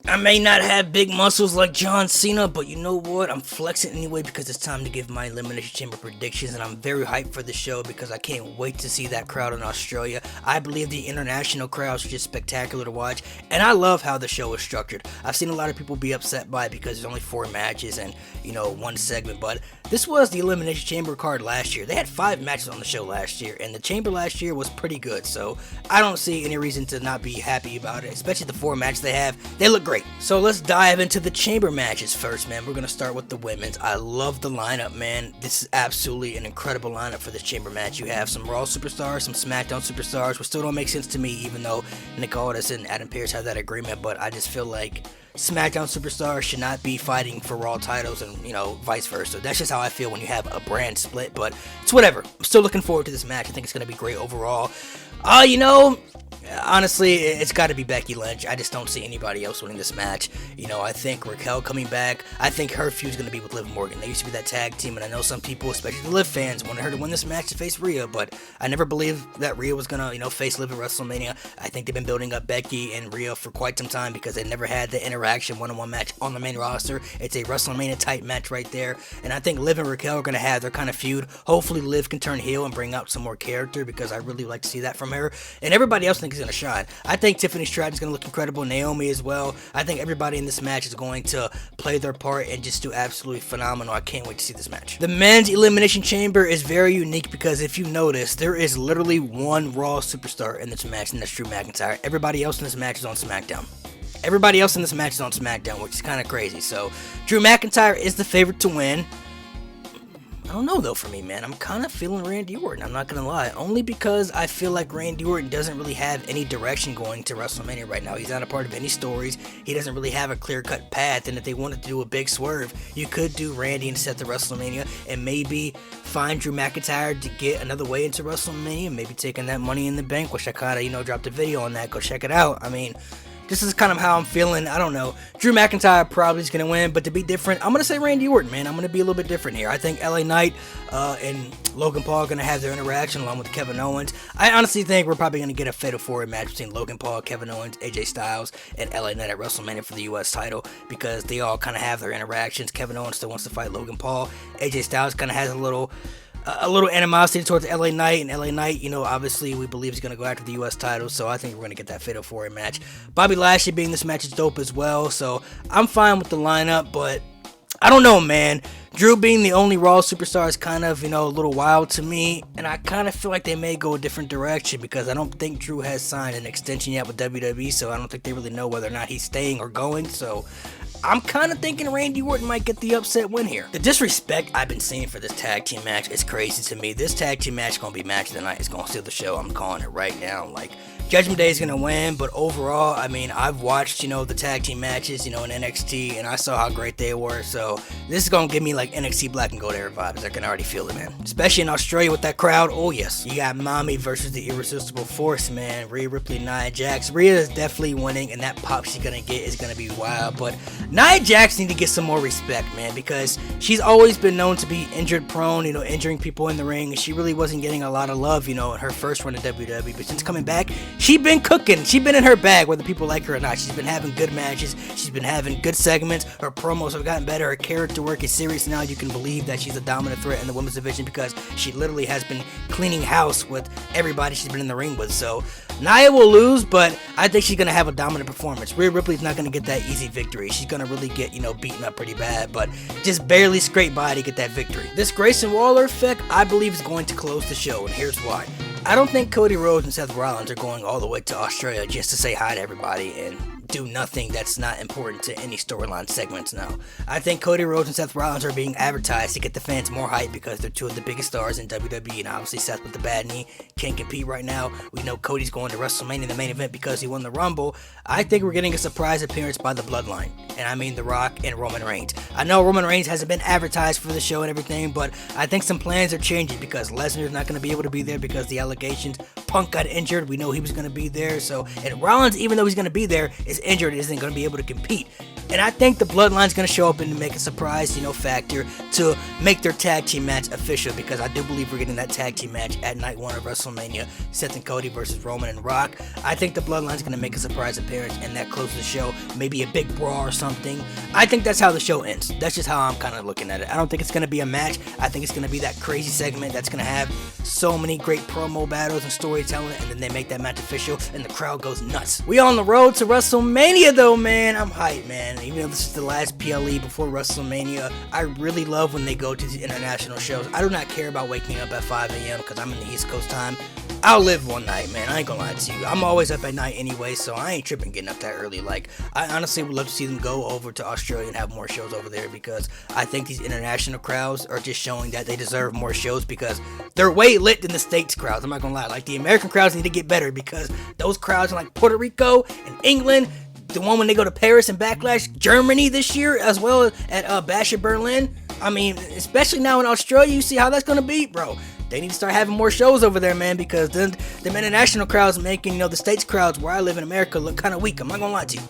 I may not have big muscles like John Cena, but you know what? I'm flexing anyway because it's time to give my Elimination Chamber predictions, and I'm very hyped for the show because I can't wait to see that crowd in Australia. I believe the international crowds are just spectacular to watch, and I love how the show is structured. I've seen a lot of people be upset by it because there's only 4 matches and, one segment, but this was the Elimination Chamber card last year. They had 5 matches on the show last year, and the Chamber last year was pretty good, so I don't see any reason to not be happy about it, especially the 4 matches they have. They look great. So let's dive into the Chamber matches first, man. We're going to start with the women's. I love the lineup, man. This is absolutely an incredible lineup for this Chamber match. You have some Raw superstars, some SmackDown superstars, which still don't make sense to me, even though Nick Aldis and Adam Pearce have that agreement, but I just feel like SmackDown superstars should not be fighting for Raw titles and, vice versa. That's just how I feel when you have a brand split, but it's whatever. I'm still looking forward to this match. I think it's going to be great overall. Honestly, it's got to be Becky Lynch. I just don't see anybody else winning this match. I think Raquel coming back. I think her feud's going to be with Liv Morgan. They used to be that tag team, and I know some people, especially the Liv fans, wanted her to win this match to face Rhea, but I never believed that Rhea was going to, face Liv at WrestleMania. I think they've been building up Becky and Rhea for quite some time because they never had the interaction one-on-one match on the main roster. It's a WrestleMania-type match right there, and I think Liv and Raquel are going to have their kind of feud. Hopefully, Liv can turn heel and bring out some more character because I really like to see that from her, and everybody else thinks is going to shine. I think Tiffany Stratton's going to look incredible, Naomi as well. I think everybody in this match is going to play their part and just do absolutely phenomenal. I can't wait to see this match. The men's Elimination Chamber is very unique because if you notice, there is literally one Raw superstar in this match, and that's Drew McIntyre. Everybody else in this match is on SmackDown. Everybody else in this match is on SmackDown, which is kind of crazy. So, Drew McIntyre is the favorite to win. I don't know though for me, man. I'm kind of feeling Randy Orton, I'm not going to lie. Only because I feel like Randy Orton doesn't really have any direction going to WrestleMania right now. He's not a part of any stories. He doesn't really have a clear-cut path. And if they wanted to do a big swerve, you could do Randy and Seth at WrestleMania and maybe find Drew McIntyre to get another way into WrestleMania. Maybe taking that Money in the Bank, which I kind of, dropped a video on that. Go check it out. I mean, this is kind of how I'm feeling. I don't know. Drew McIntyre probably is going to win, but to be different, I'm going to say Randy Orton, man. I'm going to be a little bit different here. I think LA Knight and Logan Paul are going to have their interaction along with Kevin Owens. I honestly think we're probably going to get a fatal 4-way match between Logan Paul, Kevin Owens, AJ Styles, and LA Knight at WrestleMania for the US title because they all kind of have their interactions. Kevin Owens still wants to fight Logan Paul. AJ Styles kind of has a little animosity towards LA Knight, and LA Knight, obviously we believe he's going to go after the US title, so I think we're going to get that fatal 4-way match. Bobby Lashley being this match is dope as well, so I'm fine with the lineup, but I don't know, man. Drew being the only Raw superstar is kind of, a little wild to me, and I kind of feel like they may go a different direction because I don't think Drew has signed an extension yet with WWE, so I don't think they really know whether or not he's staying or going, so I'm kind of thinking Randy Orton might get the upset win here. The disrespect I've been seeing for this tag team match is crazy to me. This tag team match is going to be match of the night. It's going to steal the show. I'm calling it right now. Judgment Day is going to win, but overall, I've watched, the tag team matches, in NXT, and I saw how great they were, so this is going to give me, NXT Black and Gold era vibes. I can already feel it, man. Especially in Australia with that crowd, oh yes. You got Mommy versus the Irresistible Force, man. Rhea Ripley, Nia Jax. Rhea is definitely winning, and that pop she's going to get is going to be wild, but Nia Jax needs to get some more respect, man, because she's always been known to be injured prone, injuring people in the ring, and she really wasn't getting a lot of love, in her first run at WWE, but since coming back, she been cooking. She been in her bag, whether people like her or not. She's been having good matches. She's been having good segments. Her promos have gotten better. Her character work is serious now. You can believe that she's a dominant threat in the women's division because she literally has been cleaning house with everybody she's been in the ring with. So Nia will lose, but I think she's going to have a dominant performance. Rhea Ripley's not going to get that easy victory. She's going to really get, beaten up pretty bad, but just barely scrape by to get that victory. This Grayson Waller effect, I believe, is going to close the show, and here's why. I don't think Cody Rollins and Seth Rollins are going all the way to Australia just to say hi to everybody and do nothing that's not important to any storyline segments now. I think Cody Rhodes and Seth Rollins are being advertised to get the fans more hype because they're two of the biggest stars in WWE, and obviously Seth with the bad knee can't compete right now. We know Cody's going to WrestleMania in the main event because he won the Rumble. I think we're getting a surprise appearance by the Bloodline, and I mean The Rock and Roman Reigns. I know Roman Reigns hasn't been advertised for the show and everything, but I think some plans are changing because Lesnar's not going to be able to be there because the allegations. Punk got injured. We know he was going to be there. So, and Rollins, even though he's going to be there, is injured and isn't going to be able to compete. And I think the Bloodline's going to show up and make a surprise, factor to make their tag team match official, because I do believe we're getting that tag team match at night 1 of WrestleMania, Seth and Cody versus Roman and Rock. I think the Bloodline's going to make a surprise appearance and that closes the show, maybe a big brawl or something. I think that's how the show ends. That's just how I'm kind of looking at it. I don't think it's going to be a match. I think it's going to be that crazy segment that's going to have so many great promo battles and storytelling, and then they make that match official and the crowd goes nuts. We on the road to WrestleMania though, man. I'm hyped, man. Even though this is the last PLE before WrestleMania, I really love when they go to these international shows. I do not care about waking up at 5 a.m. because I'm in the East Coast time. I'll live one night, man. I ain't gonna lie to you. I'm always up at night anyway, so I ain't tripping getting up that early. Like, I honestly would love to see them go over to Australia and have more shows over there, because I think these international crowds are just showing that they deserve more shows because they're way lit than the States crowds. I'm not gonna lie. Like, the American crowds need to get better because those crowds in like Puerto Rico and England, the one when they go to Paris and Backlash, Germany this year, as well as at Bash at Berlin. I mean, especially now in Australia, you see how that's gonna be, bro. They need to start having more shows over there, man, because then the international crowds making, the States crowds where I live in America look kind of weak. I'm not gonna lie to you.